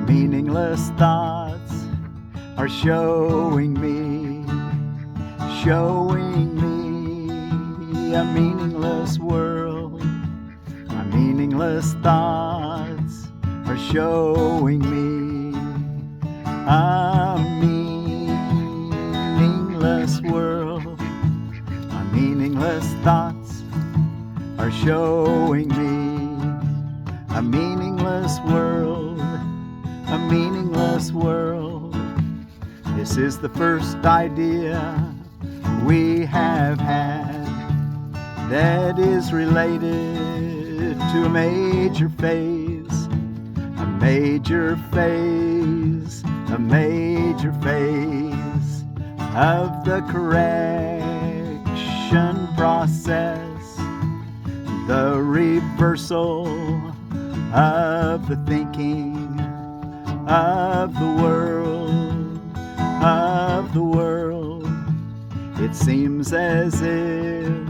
meaningless thoughts are showing me a meaningless world. My meaningless thoughts are showing me a meaningless world. My meaningless thoughts are showing me a meaningless world, a meaningless world. This is the first idea we have had that is related to a major phase, a major phase, a major phase of the correction process, the reversal of the thinking of the world, of the world. It seems as if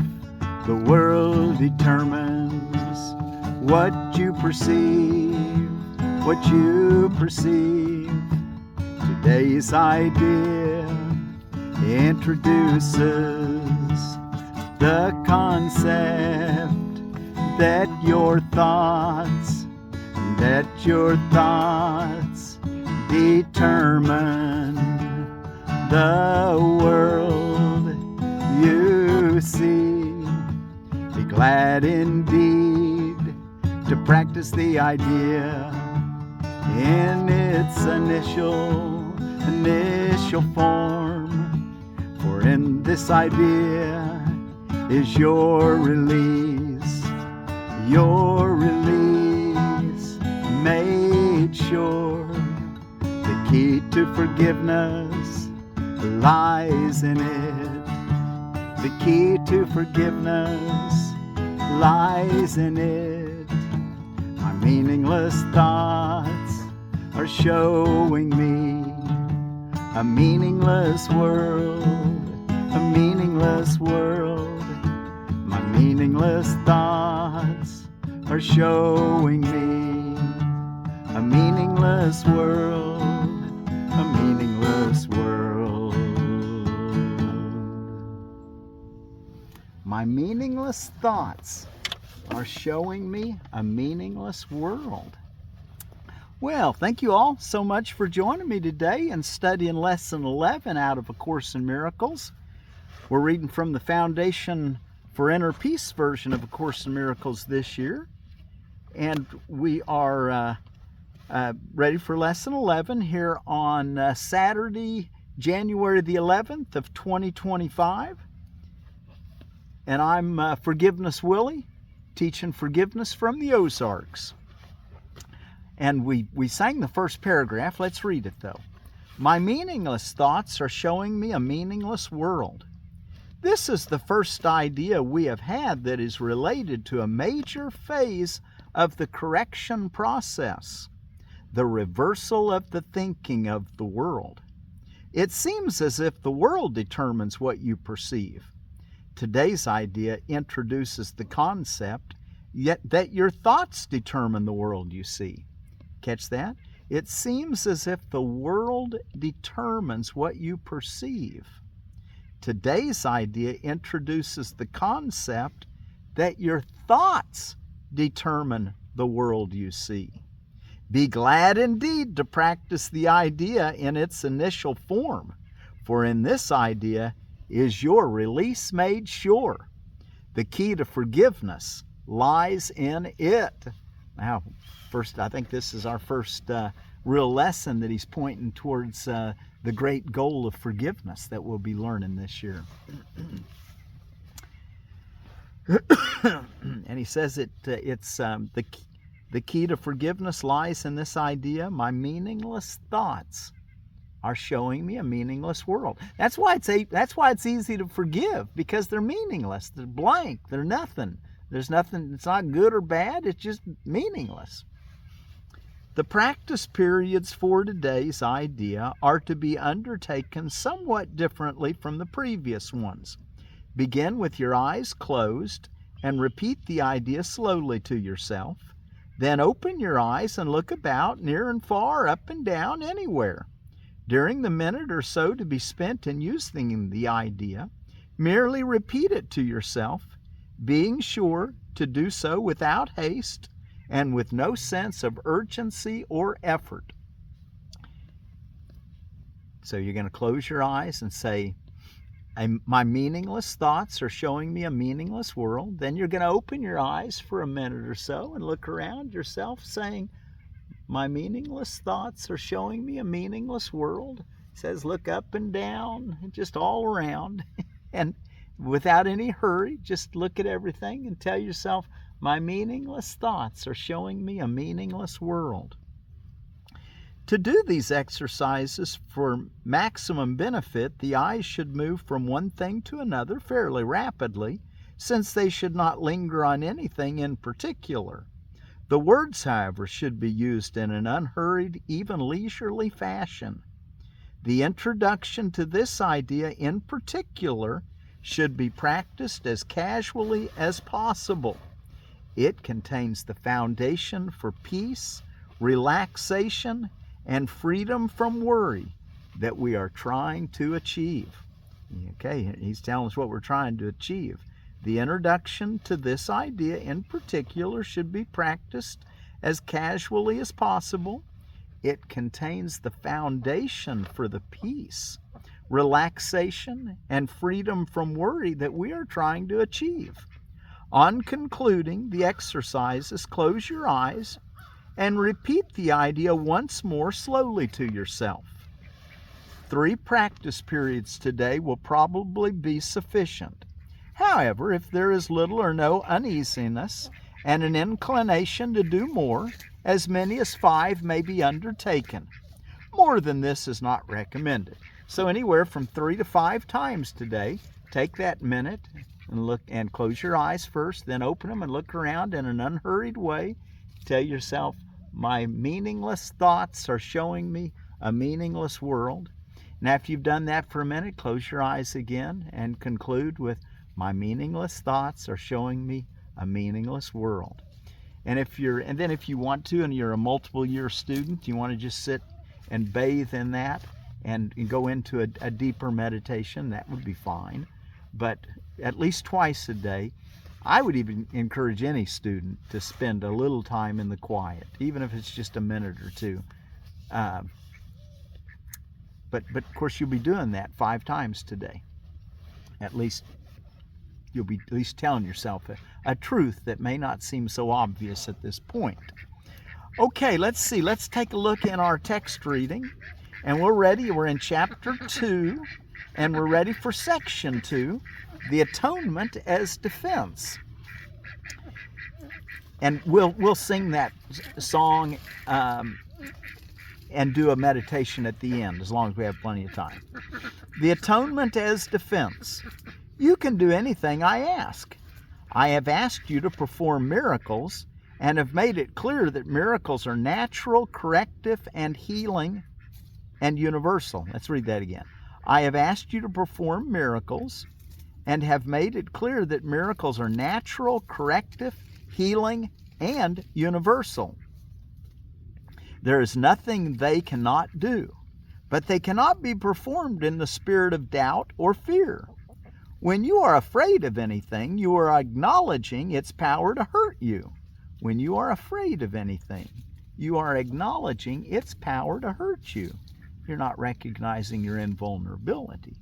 the world determines what you perceive, what you perceive. Today's idea introduces the concept that your thoughts determine the world you see. Be glad indeed to practice the idea in its initial form, for in this idea is your release made sure. The key to forgiveness lies in it. The key to forgiveness lies in it. My meaningless thoughts are showing me a meaningless world, a meaningless world. My meaningless thoughts are showing me a meaningless world, a meaningless world. My meaningless thoughts are showing me a meaningless world. Well, thank you all so much for joining me today and studying Lesson 11 out of A Course in Miracles. We're reading from the Foundation for Inner Peace version of A Course in Miracles this year. And we are ready for Lesson 11 here on Saturday, January the 11th of 2025. And I'm Forgiveness Willie, teaching forgiveness from the Ozarks. And we sang the first paragraph. Let's read it though. My meaningless thoughts are showing me a meaningless world. This is the first idea we have had that is related to a major phase of the correction process, the reversal of the thinking of the world. It seems as if the world determines what you perceive. Today's idea introduces the concept yet that your thoughts determine the world you see. Catch that? It seems as if the world determines what you perceive. Today's idea introduces the concept that your thoughts determine the world you see. Be glad indeed to practice the idea in its initial form, for in this idea is your release made sure. The key to forgiveness lies in it. Now, first, I think this is our first real lesson that he's pointing towards the great goal of forgiveness that we'll be learning this year. And he says it's the key to forgiveness lies in this idea. My meaningless thoughts are showing me a meaningless world. That's why it's easy to forgive, because they're meaningless. They're blank. They're nothing. There's nothing. It's not good or bad. It's just meaningless. The practice periods for today's idea are to be undertaken somewhat differently from the previous ones. Begin with your eyes closed and repeat the idea slowly to yourself. Then open your eyes and look about, near and far, up and down, anywhere. During the minute or so to be spent in using the idea, merely repeat it to yourself, being sure to do so without haste and with no sense of urgency or effort. So you're going to close your eyes and say, my meaningless thoughts are showing me a meaningless world. Then you're going to open your eyes for a minute or so and look around yourself saying, my meaningless thoughts are showing me a meaningless world. It says look up and down, just all around. And without any hurry, just look at everything and tell yourself, my meaningless thoughts are showing me a meaningless world. To do these exercises for maximum benefit, the eyes should move from one thing to another fairly rapidly, since they should not linger on anything in particular. The words, however, should be used in an unhurried, even leisurely fashion. The introduction to this idea in particular should be practiced as casually as possible. It contains the foundation for peace, relaxation, and freedom from worry that we are trying to achieve. Okay, he's telling us what we're trying to achieve. The introduction to this idea in particular should be practiced as casually as possible. It contains the foundation for the peace, relaxation, and freedom from worry that we are trying to achieve. On concluding the exercises, close your eyes and repeat the idea once more slowly to yourself. 3 practice periods today will probably be sufficient. However, if there is little or no uneasiness and an inclination to do more, as many as 5 may be undertaken. More than this is not recommended. So anywhere from 3 to 5 times today, take that minute and look and close your eyes first, then open them and look around in an unhurried way. Tell yourself, my meaningless thoughts are showing me a meaningless world. And after you've done that for a minute, close your eyes again and conclude with, my meaningless thoughts are showing me a meaningless world. And then if you want to, and you're a multiple year student, you want to just sit and bathe in that and go into a deeper meditation, that would be fine. But at least twice a day, I would even encourage any student to spend a little time in the quiet, even if it's just a minute or two. But of course you'll be doing that 5 times today. At least you'll be at least telling yourself a truth that may not seem so obvious at this point. Okay, let's see. Let's take a look in our text reading. And we're ready. We're in chapter 2, and we're ready for section 2, the atonement as defense. And we'll sing that song and do a meditation at the end, as long as we have plenty of time. The atonement as defense. You can do anything I ask. I have asked you to perform miracles and have made it clear that miracles are natural, corrective, and healing, and universal. Let's read that again. I have asked you to perform miracles and have made it clear that miracles are natural, corrective, healing, and universal. There is nothing they cannot do, but they cannot be performed in the spirit of doubt or fear. When you are afraid of anything, you are acknowledging its power to hurt you. When you are afraid of anything, you are acknowledging its power to hurt you. You're not recognizing your invulnerability.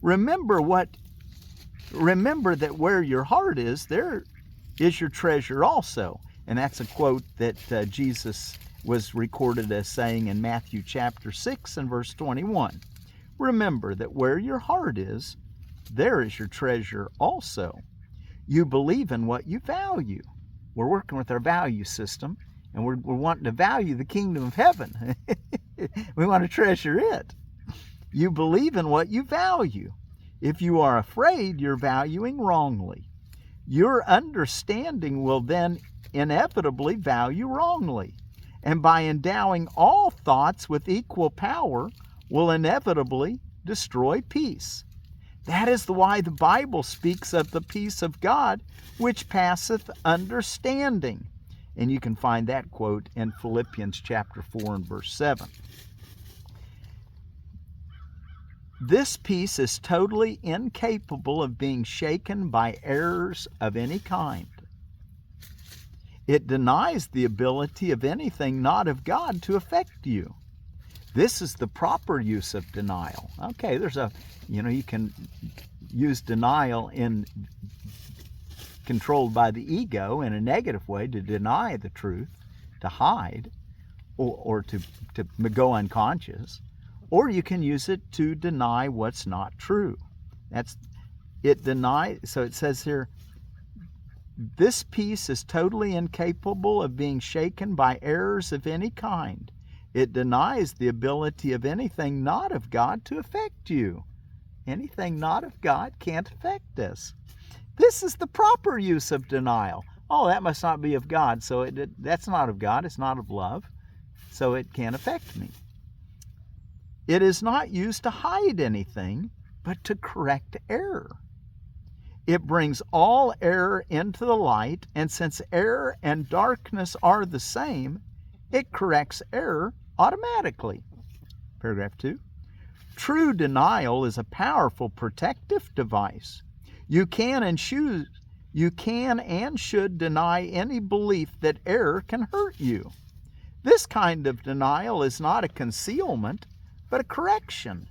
Remember that where your heart is, there is your treasure also. And that's a quote that Jesus was recorded as saying in Matthew chapter 6 and verse 21. Remember that where your heart is, there is your treasure also. You believe in what you value. We're working with our value system, and we're wanting to value the kingdom of heaven. We want to treasure it. You believe in what you value. If you are afraid, you're valuing wrongly. Your understanding will then inevitably value wrongly, and by endowing all thoughts with equal power, will inevitably destroy peace. That is why the Bible speaks of the peace of God, which passeth understanding. And you can find that quote in Philippians chapter 4 and verse 7. This peace is totally incapable of being shaken by errors of any kind. It denies the ability of anything not of God to affect you. This is the proper use of denial. Okay, you can use denial in controlled by the ego in a negative way, to deny the truth, to hide, or to go unconscious. Or you can use it to deny what's not true. So it says here, this peace is totally incapable of being shaken by errors of any kind. It denies the ability of anything not of God to affect you. Anything not of God can't affect us. This is the proper use of denial. Oh, that must not be of God, so that's not of God, it's not of love, so it can't affect me. It is not used to hide anything, but to correct error. It brings all error into the light, and since error and darkness are the same, it corrects error automatically. Paragraph 2. True denial is a powerful protective device. You can and should deny any belief that error can hurt you. This kind of denial is not a concealment, but a correction.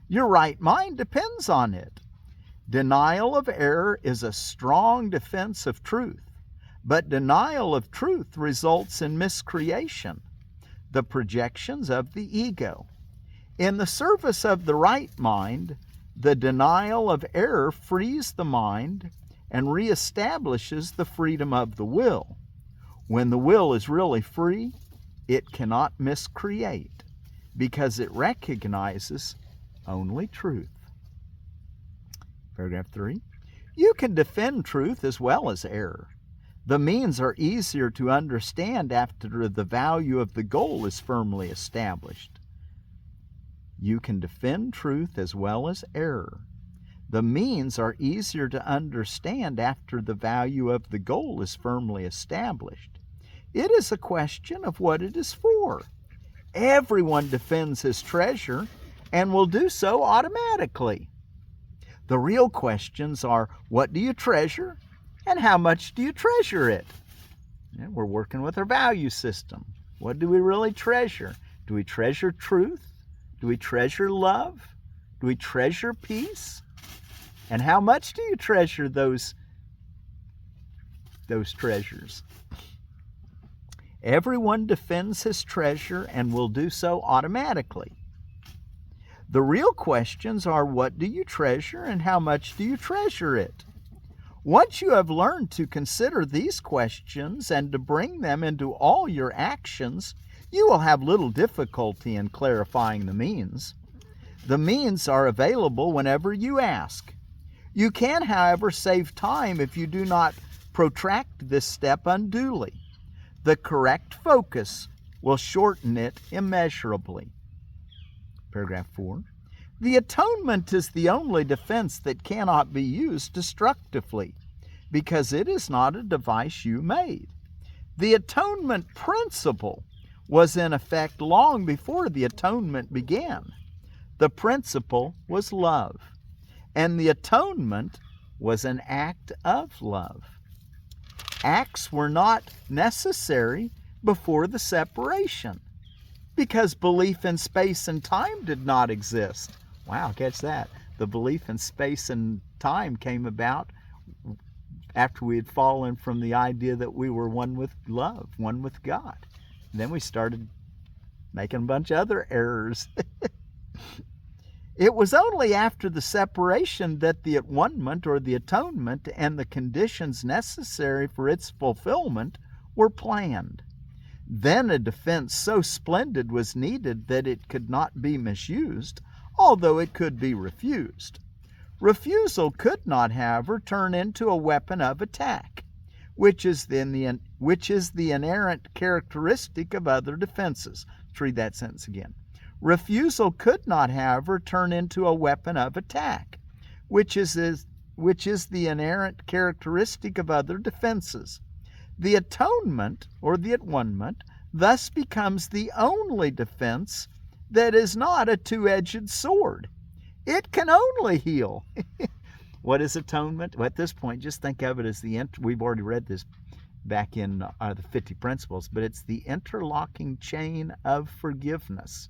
Your right mind depends on it. Denial of error is a strong defense of truth, but denial of truth results in miscreation, the projections of the ego. In the service of the right mind, the denial of error frees the mind and reestablishes the freedom of the will. When the will is really free, it cannot miscreate, because it recognizes only truth. Paragraph 3. You can defend truth as well as error. The means are easier to understand after the value of the goal is firmly established. You can defend truth as well as error. The means are easier to understand after the value of the goal is firmly established. It is a question of what it is for. Everyone defends his treasure and will do so automatically. The real questions are, what do you treasure and how much do you treasure it? And we're working with our value system. What do we really treasure? Do we treasure truth? Do we treasure love? Do we treasure peace? And how much do you treasure those treasures? Everyone defends his treasure and will do so automatically. The real questions are, what do you treasure and how much do you treasure it? Once you have learned to consider these questions and to bring them into all your actions, you will have little difficulty in clarifying the means. The means are available whenever you ask. You can, however, save time if you do not protract this step unduly. The correct focus will shorten it immeasurably. Paragraph 4. The atonement is the only defense that cannot be used destructively, because it is not a device you made. The atonement principle was in effect long before the atonement began. The principle was love, and the atonement was an act of love. Acts were not necessary before the separation, because belief in space and time did not exist. Wow, catch that. The belief in space and time came about after we had fallen from the idea that we were one with love, one with God. And then we started making a bunch of other errors. It was only after the separation that the at-one-ment or the atonement and the conditions necessary for its fulfillment were planned. Then a defense so splendid was needed that it could not be misused, although it could be refused. Refusal could not, however, turn into a weapon of attack, which is the inerrant characteristic of other defenses. Let's read that sentence again. Refusal could not, however, turn into a weapon of attack, which is the inerrant characteristic of other defenses. The atonement, or the atonement, thus becomes the only defense that is not a two-edged sword. It can only heal. What is atonement? Well, at this point, just think of it as we've already read this back in the 50 Principles, but it's the interlocking chain of forgiveness,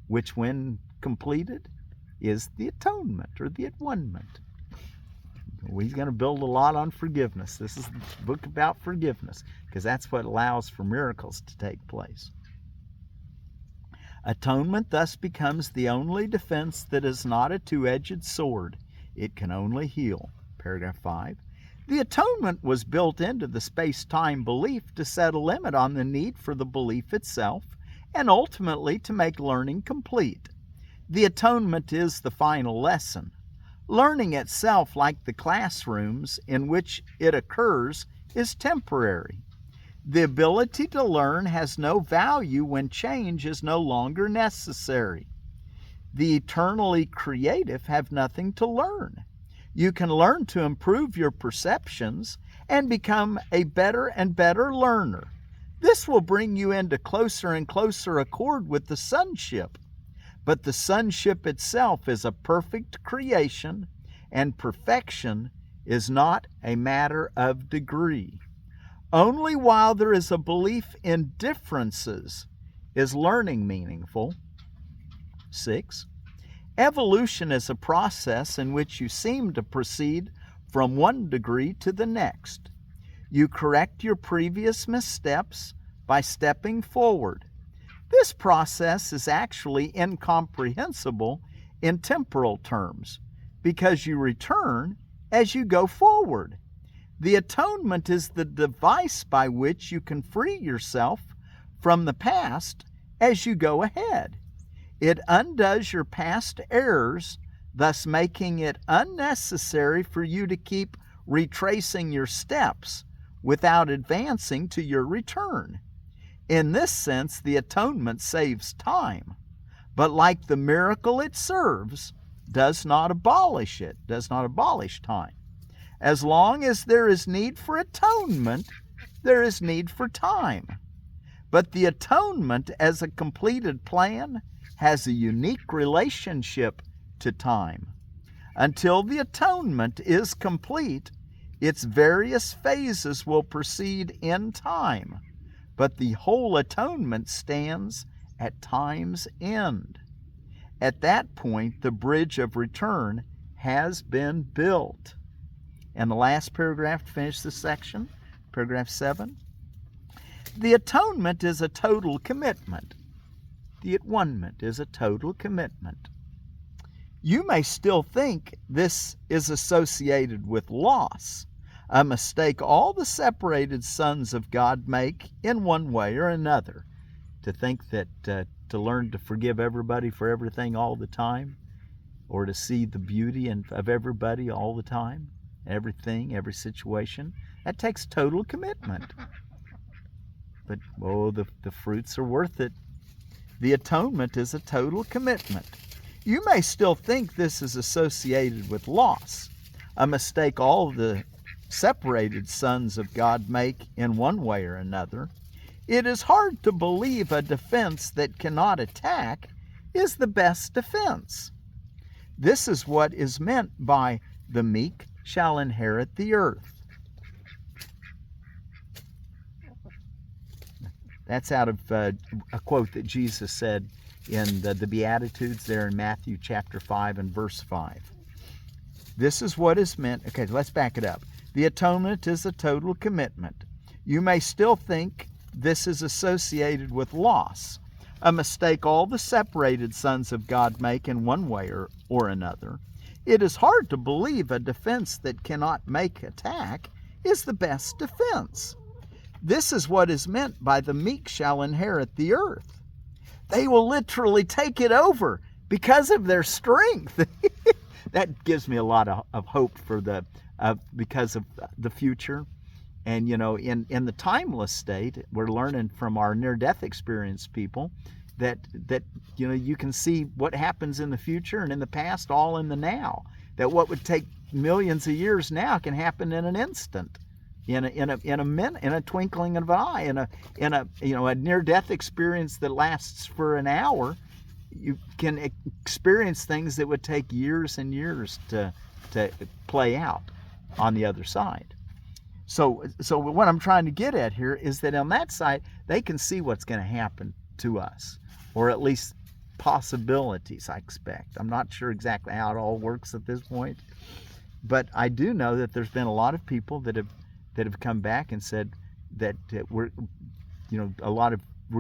which when completed is the atonement or the atonement. We're going to build a lot on forgiveness. This is the book about forgiveness because that's what allows for miracles to take place. Atonement thus becomes the only defense that is not a two-edged sword. It can only heal. Paragraph 5. The atonement was built into the space-time belief to set a limit on the need for the belief itself and ultimately to make learning complete. The atonement is the final lesson. Learning itself, like the classrooms in which it occurs, is temporary. The ability to learn has no value when change is no longer necessary. The eternally creative have nothing to learn. You can learn to improve your perceptions and become a better and better learner. This will bring you into closer and closer accord with the sonship. But the sonship itself is a perfect creation, and perfection is not a matter of degree. Only while there is a belief in differences is learning meaningful. 6. Evolution is a process in which you seem to proceed from one degree to the next. You correct your previous missteps by stepping forward. This process is actually incomprehensible in temporal terms because you return as you go forward. The atonement is the device by which you can free yourself from the past as you go ahead. It undoes your past errors, thus making it unnecessary for you to keep retracing your steps without advancing to your return. In this sense, the atonement saves time, but like the miracle it serves, does not abolish time. As long as there is need for atonement, there is need for time. But the atonement as a completed plan has a unique relationship to time. Until the atonement is complete, its various phases will proceed in time, but the whole atonement stands at time's end. At that point, the bridge of return has been built. And the last paragraph to finish this section, paragraph 7. The atonement is a total commitment. The atonement is a total commitment. You may still think this is associated with loss, a mistake all the separated sons of God make in one way or another. To think that to learn to forgive everybody for everything all the time, or to see the beauty of everybody all the time, everything, every situation, that takes total commitment. But, the fruits are worth it. The atonement is a total commitment. You may still think this is associated with loss, a mistake all the separated sons of God make in one way or another. It is hard to believe a defense that cannot attack is the best defense. This is what is meant by the meek shall inherit the earth. That's out of a quote that Jesus said in the Beatitudes there in Matthew chapter 5 and verse 5. This is what is meant. Okay, let's back it up. The atonement is a total commitment. You may still think this is associated with loss, a mistake all the separated sons of God make in one way or another. It is hard to believe a defense that cannot make attack is the best defense. This is what is meant by the meek shall inherit the earth. They will literally take it over because of their strength. That gives me a lot of hope for because of the future. And, in the timeless state, we're learning from our near-death experience people that you can see what happens in the future and in the past, all in the now. That what would take millions of years now can happen in an instant. in a twinkling of an eye, in a near-death experience that lasts for an hour. You can experience things that would take years and years to play out on the other side. So what I'm trying to get at here is that on that side, they can see what's going to happen to us, or at least possibilities, I expect. I'm not sure exactly how it all works at this point, but I do know that there's been a lot of people that have come back and said that we're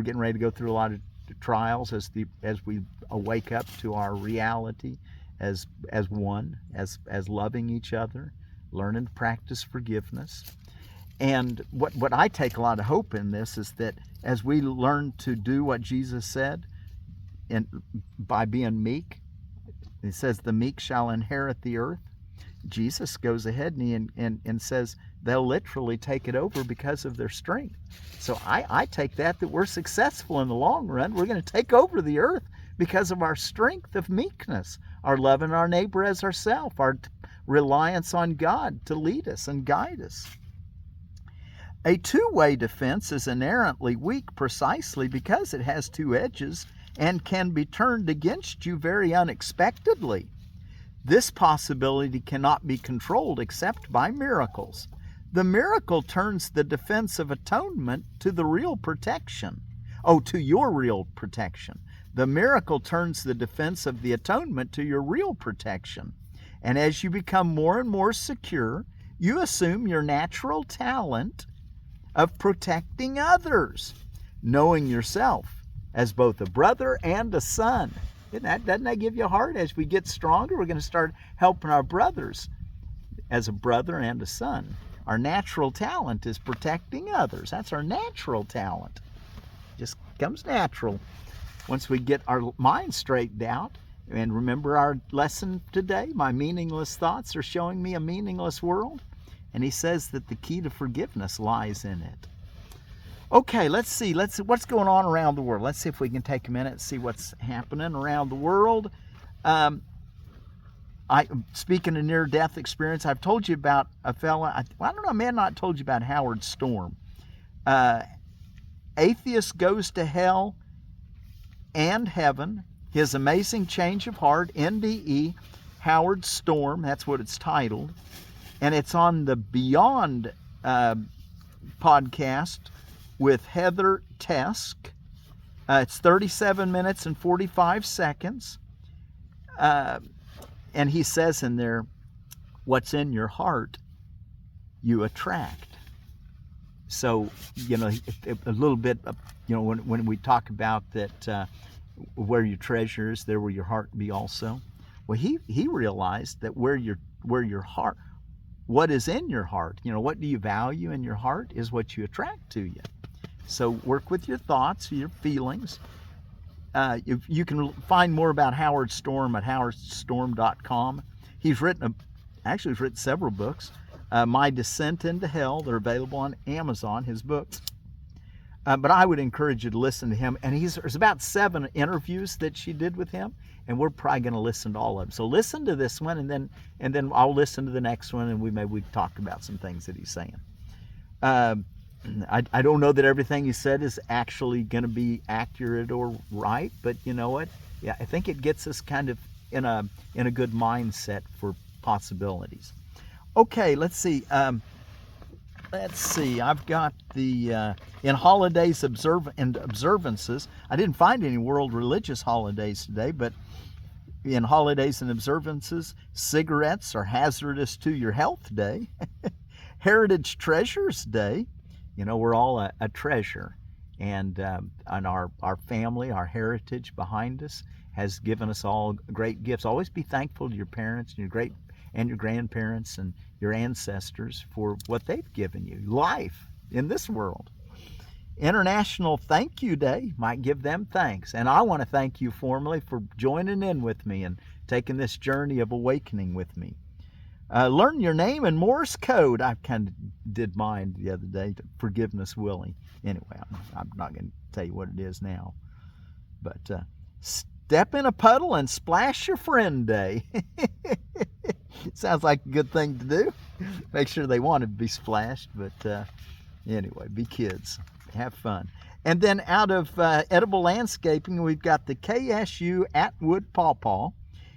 getting ready to go through a lot of trials as we wake up to our reality as one, as loving each other, learning to practice forgiveness. And what I take a lot of hope in this is that as we learn to do what Jesus said, and by being meek, he says the meek shall inherit the earth. Jesus goes ahead and says they'll literally take it over because of their strength. So I take that we're successful in the long run. We're going to take over the earth because of our strength of meekness, our loving our neighbor as ourselves, our reliance on God to lead us and guide us. A two-way defense is inherently weak precisely because it has two edges and can be turned against you very unexpectedly. This possibility cannot be controlled except by miracles. The miracle turns the defense of atonement to the real protection. To your real protection. The miracle turns the defense of the atonement to your real protection. And as you become more and more secure, you assume your natural talent of protecting others, knowing yourself as both a brother and a son. Doesn't that give you a heart? As we get stronger, we're going to start helping our brothers as a brother and a son. Our natural talent is protecting others. That's our natural talent. Just comes natural once we get our mind straightened out. And remember our lesson today, my meaningless thoughts are showing me a meaningless world. And he says that the key to forgiveness lies in it. Okay, let's see what's going on around the world. Let's see if we can take a minute and see what's happening around the world. Speaking of near-death experience, I've told you about a fella. I don't know, I may have not told you about Howard Storm. Atheist Goes to Hell and Heaven, His Amazing Change of Heart, NDE, Howard Storm, that's what it's titled. And it's on the Beyond podcast with Heather Tesk. It's 37 minutes and 45 seconds. And he says in there, what's in your heart, you attract. So, a little bit, when we talk about that, where your treasure is, there will your heart be also. Well, he realized that where your heart, what is in your heart, what do you value in your heart is what you attract to you. So work with your thoughts, your feelings. You can find more about Howard Storm at howardstorm.com. He's written several books. My Descent into Hell, they're available on Amazon, his books. But I would encourage you to listen to him. And there's about 7 interviews that she did with him, and we're probably going to listen to all of them. So listen to this one, and then I'll listen to the next one, and we talk about some things that he's saying. I don't know that everything he said is actually going to be accurate or right, but you know what? Yeah, I think it gets us kind of in a good mindset for possibilities. Okay, let's see. I've got the in holidays and observances. I didn't find any world religious holidays today, but in holidays and observances, cigarettes are hazardous to your health day. Heritage Treasures Day. We're all a treasure, and our family, our heritage behind us has given us all great gifts. Always be thankful to your parents and your grandparents and your ancestors for what they've given you, life in this world. International Thank You Day, might give them thanks. And I want to thank you formally for joining in with me and taking this journey of awakening with me. Learn your name in Morse code. I kind of did mine the other day, Forgiveness Willie. Anyway, I'm not going to tell you what it is now. But Step in a Puddle and Splash Your Friend Day. Sounds like a good thing to do. Make sure they want to be splashed, but anyway, be kids. Have fun. And then out of edible landscaping, we've got the KSU Atwood Pawpaw.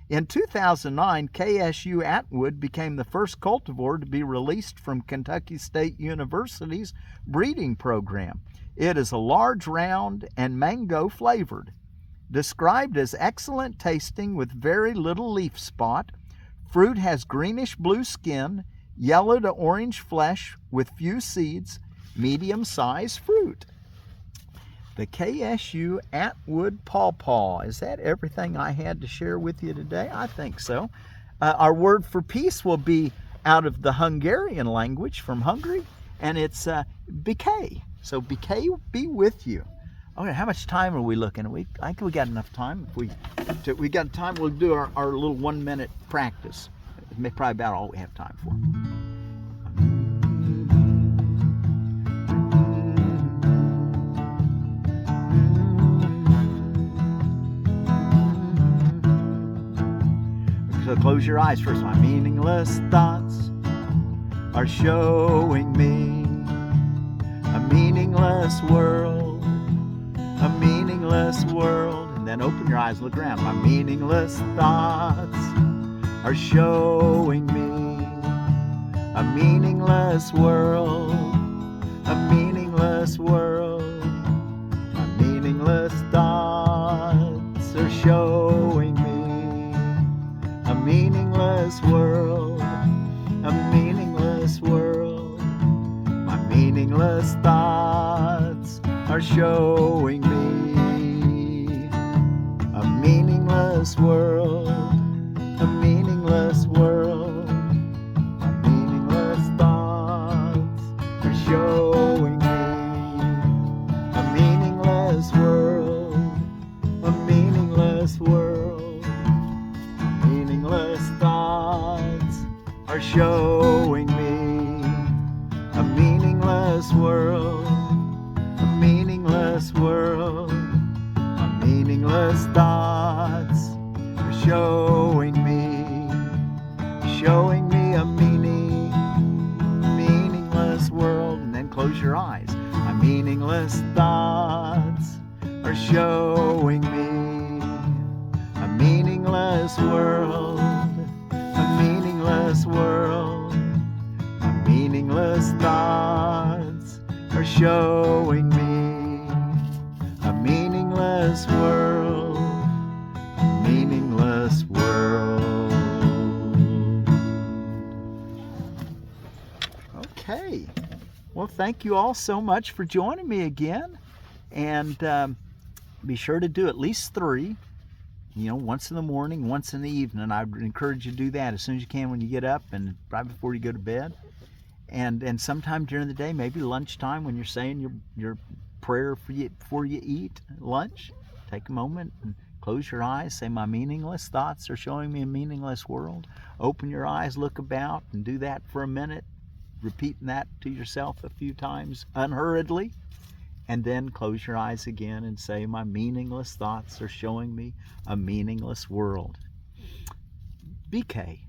In 2009, KSU Atwood became the first cultivar to be released from Kentucky State University's breeding program. It is a large, round, and mango flavored. Described as excellent tasting with very little leaf spot, fruit has greenish blue skin, yellow to orange flesh with few seeds, medium-sized fruit. The KSU Atwood Pawpaw. Is that everything I had to share with you today? I think so. Our word for peace will be out of the Hungarian language from Hungary, and it's Beke. So Beke be with you. Okay, how much time are we looking at? I think we got enough time. If we got time, we'll do our little 1 minute practice. It's probably about all we have time for. So close your eyes first. My meaningless thoughts are showing me a meaningless world, a meaningless world. And then open your eyes, look around. My meaningless thoughts are showing me a meaningless world, a meaningless world. My meaningless thoughts are showing me a meaningless world, a meaningless world. My meaningless thoughts are showing me a meaningless world, a meaningless world. My meaningless thoughts are showing me a meaningless world, a meaningless world. Meaningless thoughts are showing me a meaningless world, a meaningless world. My meaningless thoughts are showing me a meaningless world. And then close your eyes. My meaningless thoughts are showing me a meaningless world, a meaningless world. My meaningless thoughts are showing me a meaningless world, a meaningless world. Okay, well, thank you all so much for joining me again, and be sure to do at least 3. Once in the morning, once in the evening. I would encourage you to do that as soon as you can when you get up and right before you go to bed. And sometime during the day, maybe lunchtime when you're saying your prayer before you eat lunch, take a moment and close your eyes. Say, my meaningless thoughts are showing me a meaningless world. Open your eyes, look about, and do that for a minute. Repeating that to yourself a few times unhurriedly. And then close your eyes again and say, my meaningless thoughts are showing me a meaningless world. Beke.